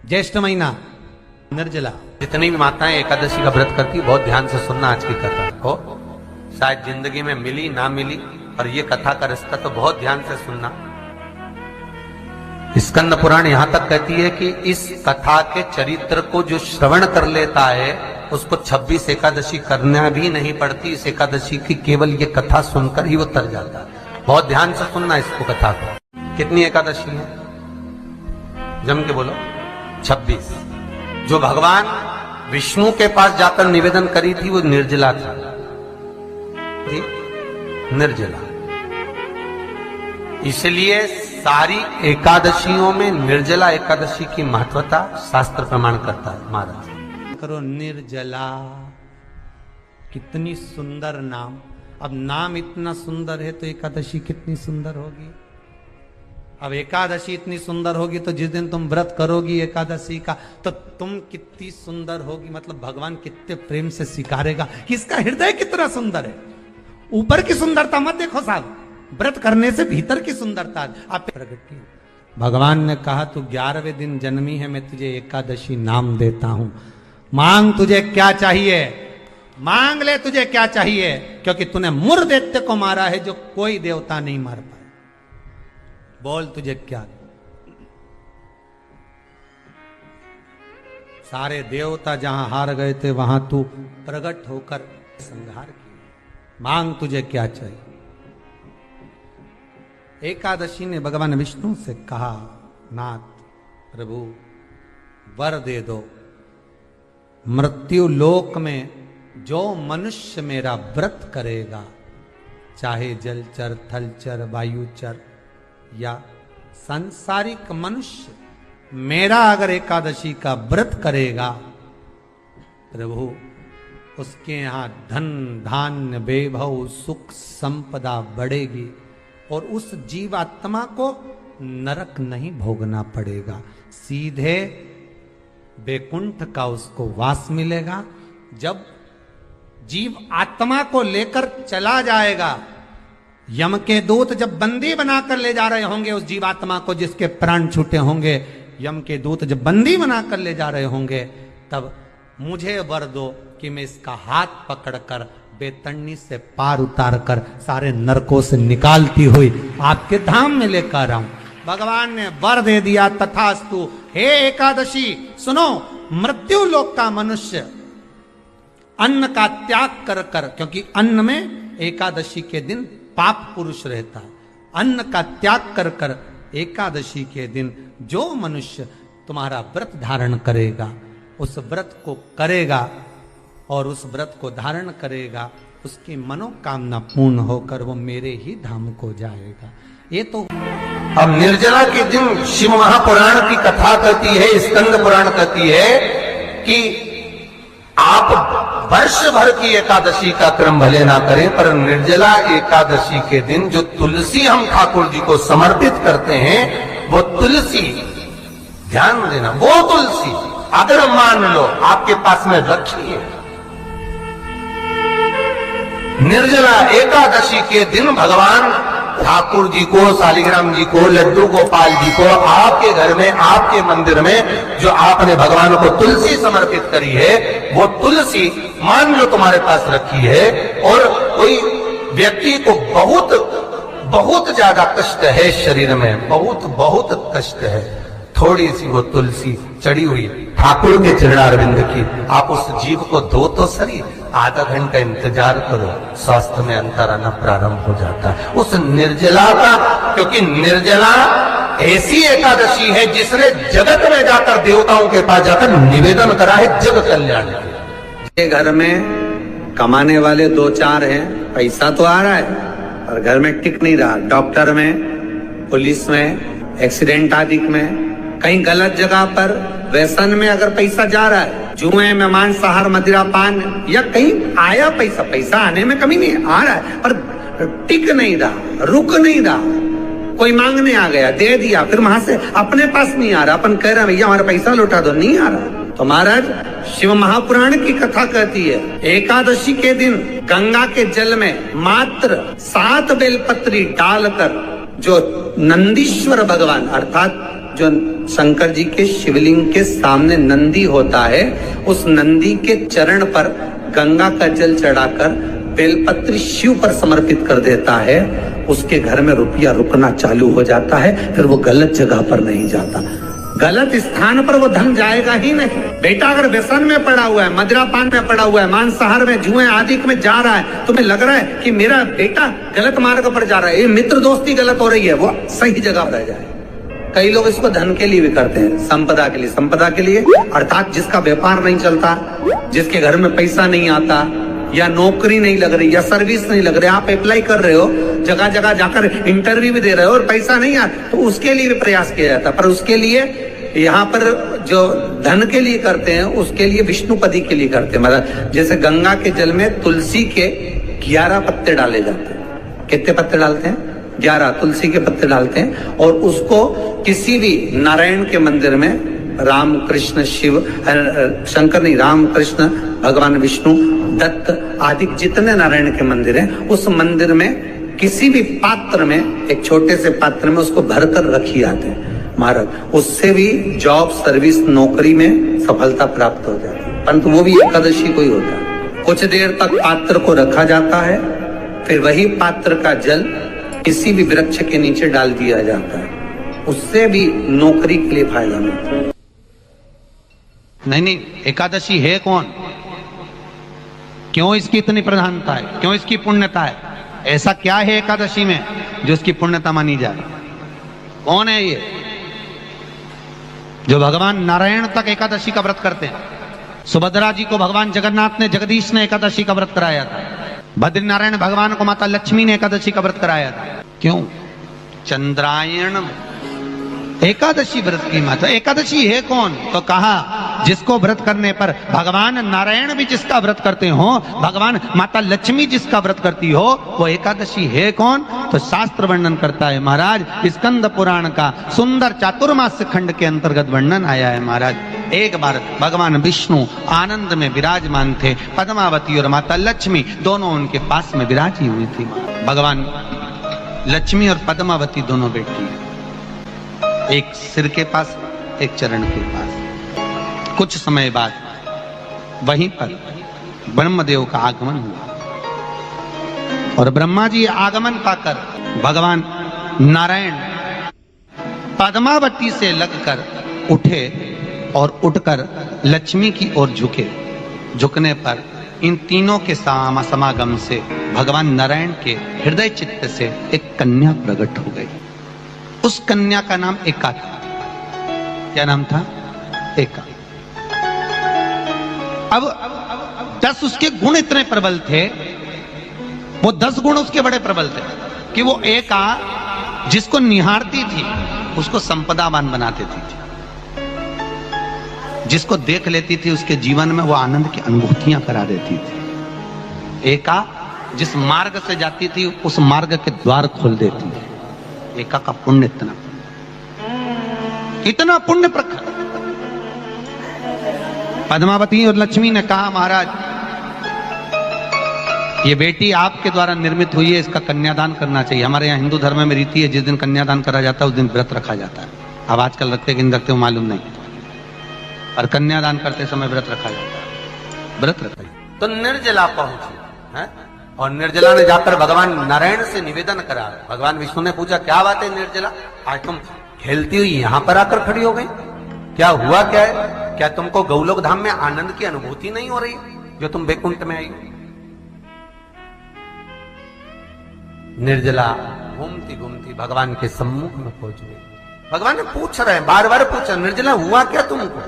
ज्येष्ठ महीना निर्जला। जितनी भी माताएं एकादशी का व्रत करती बहुत ध्यान से सुनना आज की कथा हो, शायद जिंदगी में मिली ना मिली, और ये कथा का रिश्ता तो बहुत ध्यान से सुनना। स्कंद पुराण यहां तक कहती है कि इस कथा के चरित्र को जो श्रवण कर लेता है उसको 26 एकादशी करना भी नहीं पड़ती। इस एकादशी की केवल ये कथा सुनकर ही वो तर जाता है। बहुत ध्यान से सुनना इसको, कथा को। कितनी एकादशी है? जम के बोलो। 26। जो भगवान विष्णु के पास जाकर निवेदन करी थी वो निर्जला थी, निर्जला। इसलिए सारी एकादशियों में निर्जला एकादशी की महत्वता शास्त्र प्रमाण करता है। महाराज करो निर्जला, कितनी सुंदर नाम। अब नाम इतना सुंदर है तो एकादशी कितनी सुंदर होगी। अब एकादशी इतनी सुंदर होगी तो जिस दिन तुम व्रत करोगी एकादशी का तो तुम कितनी सुंदर होगी। मतलब भगवान कितने प्रेम से स्वीकारेगा कि इसका हृदय कितना सुंदर है। ऊपर की सुंदरता मत देखो साहब, व्रत करने से भीतर की सुंदरता आप प्रकट की। भगवान ने कहा तू 11वें दिन जन्मी है, मैं तुझे एकादशी नाम देता हूं। मांग तुझे क्या चाहिए, मांग ले तुझे क्या चाहिए, क्योंकि तूने मुर दैत्य को मारा है जो कोई देवता नहीं मार पाए। बोल तुझे क्या। सारे देवता जहां हार गए थे वहां तू प्रकट होकर संहार किया। मांग तुझे क्या चाहिए। एकादशी ने भगवान विष्णु से कहा, नाथ प्रभु वर दे दो। मृत्यु लोक में जो मनुष्य मेरा व्रत करेगा, चाहे जलचर, थलचर, वायुचर या सांसारिक मनुष्य, मेरा अगर एकादशी का व्रत करेगा, प्रभु उसके यहां धन धान्य वैभव सुख संपदा बढ़ेगी और उस जीवात्मा को नरक नहीं भोगना पड़ेगा, सीधे वैकुंठ का उसको वास मिलेगा। जब जीव आत्मा को लेकर चला जाएगा, यम के दूत जब बंदी बनाकर ले जा रहे होंगे उस जीवात्मा को जिसके प्राण छूटे होंगे, यम के दूत जब बंदी बनाकर ले जा रहे होंगे, तब मुझे वर दो कि मैं इसका हाथ पकड़कर बेतरनी से पार उतार कर सारे नरकों से निकालती हुई आपके धाम में लेकर आऊं। भगवान ने वर दे दिया, तथास्तु। हे एकादशी सुनो, मृत्यु लोक का मनुष्य अन्न का त्याग कर कर, क्योंकि अन्न में एकादशी के दिन पाप पुरुष रहता है, अन्न का त्याग कर कर एकादशी के दिन जो मनुष्य तुम्हारा व्रत धारण करेगा, उस व्रत को करेगा और उस व्रत को धारण करेगा, उसकी मनोकामना पूर्ण होकर वो मेरे ही धाम को जाएगा। ये तो अब निर्जला के दिन शिव महापुराण की कथा कहती है, स्कंद पुराण कहती है कि आप वर्ष भर की एकादशी का क्रम भले ना करें, पर निर्जला एकादशी के दिन जो तुलसी हम ठाकुर जी को समर्पित करते हैं, वो तुलसी, ध्यान देना, वो तुलसी अगर मान लो आपके पास में रखी है, निर्जला एकादशी के दिन भगवान ठाकुर जी को, शालिग्राम जी को, लड्डू गोपाल जी को, आपके घर में, आपके मंदिर में जो आपने भगवान को तुलसी समर्पित करी है, वो तुलसी मान लो तुम्हारे पास रखी है और कोई व्यक्ति को बहुत बहुत ज्यादा कष्ट है शरीर में, बहुत बहुत कष्ट है, थोड़ी सी वो तुलसी चढ़ी हुई ठाकुर के चरणारविंद की, आप उस जीव को दो तो सही, आधा घंटा इंतजार करो, स्वास्थ्य में अंतर आना प्रारंभ हो जाता है उस निर्जला का। क्योंकि निर्जला ऐसी एकादशी है जिसने जगत में जाकर, देवताओं के पास जाकर निवेदन करा है जग कल्याण के। घर में कमाने वाले 2-4 हैं, पैसा तो आ रहा है और घर में टिक नहीं रहा। डॉक्टर में, पुलिस में, एक्सीडेंट आदि में, कहीं गलत जगह पर व्यसन में अगर पैसा जा रहा है, जुए में, मांसाहार, मदिरा पान, या कहीं आया पैसा, पैसा आने में कमी नहीं, आ रहा है पर टिक नहीं रहा, रुक नहीं रहा। कोई मांगने आ गया, दे दिया, फिर वहां से अपने पास नहीं आ रहा, अपन कह रहे हैं भैया हमारा पैसा लौटा दो, नहीं आ रहा। तो महाराज शिव महापुराण की कथा कहती है, एकादशी के दिन गंगा के जल में मात्र 7 बेलपत्री डालकर जो नंदीश्वर भगवान अर्थात जो शंकर जी के शिवलिंग के सामने नंदी होता है, उस नंदी के चरण पर गंगा का जल चढ़ाकर बेलपत्री शिव पर समर्पित कर देता है, उसके घर में रुपया रुकना चालू हो जाता है। फिर वो गलत जगह पर नहीं जाता, गलत स्थान पर वो धन जाएगा ही नहीं। बेटा अगर व्यसन में पड़ा हुआ है, मदिरापान में पड़ा हुआ है, मांसाहार में, जुए आदि में जा रहा है, तुम्हें लग रहा है कि मेरा बेटा गलत मार्ग पर जा रहा है, ये मित्र दोस्ती गलत हो रही है, वो सही जगह पर जाए। कई लोग इसको धन के लिए भी करते हैं, संपदा के लिए। संपदा के लिए अर्थात जिसका व्यापार नहीं चलता, जिसके घर में पैसा नहीं आता, या नौकरी नहीं लग रही, या सर्विस नहीं लग रही, आप अप्लाई कर रहे हो, जगह जगह जाकर इंटरव्यू भी दे रहे हो और पैसा नहीं आ, तो उसके लिए भी प्रयास किया जाता। पर उसके लिए यहाँ पर जो धन के लिए करते हैं, उसके लिए विष्णुपदी के लिए करते हैं। मतलब जैसे गंगा के जल में तुलसी के 11 पत्ते डाले जाते हैं। कितने पत्ते डालते हैं? 11 तुलसी के पत्ते डालते हैं, और उसको किसी भी नारायण के मंदिर में, राम कृष्ण शिव शंकर नहीं, राम कृष्ण भगवान विष्णु दत्त आदि जितने नारायण के मंदिर हैं, उस मंदिर में किसी भी पात्र में, एक छोटे से पात्र में उसको भरकर रखी जाते हैं महाराज। उससे भी जॉब, सर्विस, नौकरी में सफलता प्राप्त हो जाती है। परंतु वो भी एकादशी को ही होता है। कुछ देर तक पात्र को रखा जाता है, फिर वही पात्र का जल किसी भी वृक्ष के नीचे डाल दिया जाता है, उससे भी नौकरी के लिए फायदा मिलता है। नहीं, एकादशी है कौन? क्यों इसकी इतनी प्रधानता है? क्यों इसकी पुण्यता है? ऐसा क्या है एकादशी में जो इसकी पुण्यता मानी जाए? कौन है ये जो भगवान नारायण तक एकादशी का व्रत करते हैं? सुभद्रा जी को भगवान जगन्नाथ ने, जगदीश ने एकादशी का व्रत कराया था। बद्रीनारायण भगवान को माता लक्ष्मी ने एकादशी का व्रत कराया था। क्यों? चंद्रायण एकादशी व्रत की माता। एकादशी है कौन? तो कहा जिसको व्रत करने पर भगवान नारायण भी जिसका व्रत करते हो, भगवान माता लक्ष्मी जिसका व्रत करती हो, वो एकादशी है कौन? तो शास्त्र वर्णन करता है महाराज, स्कंद पुराण का सुंदर चातुर्मास्य खंड के अंतर्गत वर्णन आया है महाराज। एक बार भगवान विष्णु आनंद में विराजमान थे, पद्मावती और माता लक्ष्मी दोनों उनके पास में विराजी हुई थी। भगवान लक्ष्मी और पद्मावती दोनों बैठी, एक सिर के पास, एक चरण के पास। कुछ समय बाद वहीं पर ब्रह्मदेव का आगमन हुआ, और ब्रह्मा जी आगमन पाकर भगवान नारायण पद्मावती से लगकर उठे और उठकर लक्ष्मी की ओर झुके। झुकने पर इन तीनों के समागम से भगवान नारायण के हृदय चित्त से एक कन्या प्रकट हो गई। उस कन्या का नाम एका था। क्या नाम था? एका। अब 10 उसके गुण इतने प्रबल थे, वो 10 गुण उसके बड़े प्रबल थे कि वो एका जिसको निहारती थी उसको संपदावान बना देती थी, जिसको देख लेती थी उसके जीवन में वो आनंद की अनुभूतियां करा देती थी। एका जिस मार्ग से जाती थी उस मार्ग के द्वार खोल देती थी। एका का पुण्य इतना पुण्य प्रखर। पद्मावती और लक्ष्मी ने कहा महाराज ये बेटी आपके द्वारा निर्मित हुई है, इसका कन्यादान करना चाहिए। हमारे यहाँ हिंदू धर्म में रीति है, जिस दिन कन्यादान करा जाता है उस दिन व्रत रखा जाता है। अब आजकल रखते कि नहीं रखते हो मालूम नहीं, और कन्यादान करते समय व्रत रखा जाता है। व्रत रखा तो निर्जला पहुंची है, और निर्जला ने जाकर भगवान नारायण से निवेदन करा। भगवान विष्णु ने पूछा क्या बात है निर्जला, आज तुम खेलती हुई यहां पर आकर खड़ी हो गई, क्या हुआ क्या है? क्या तुमको गौलोक धाम में आनंद की अनुभूति नहीं हो रही जो तुम बैकुंठ में आई? निर्जला घूमती घूमती भगवान के सम्मुख में पहुंच गई। भगवान ने पूछ रहे हैं, बार बार पूछा, निर्जला हुआ क्या तुमको?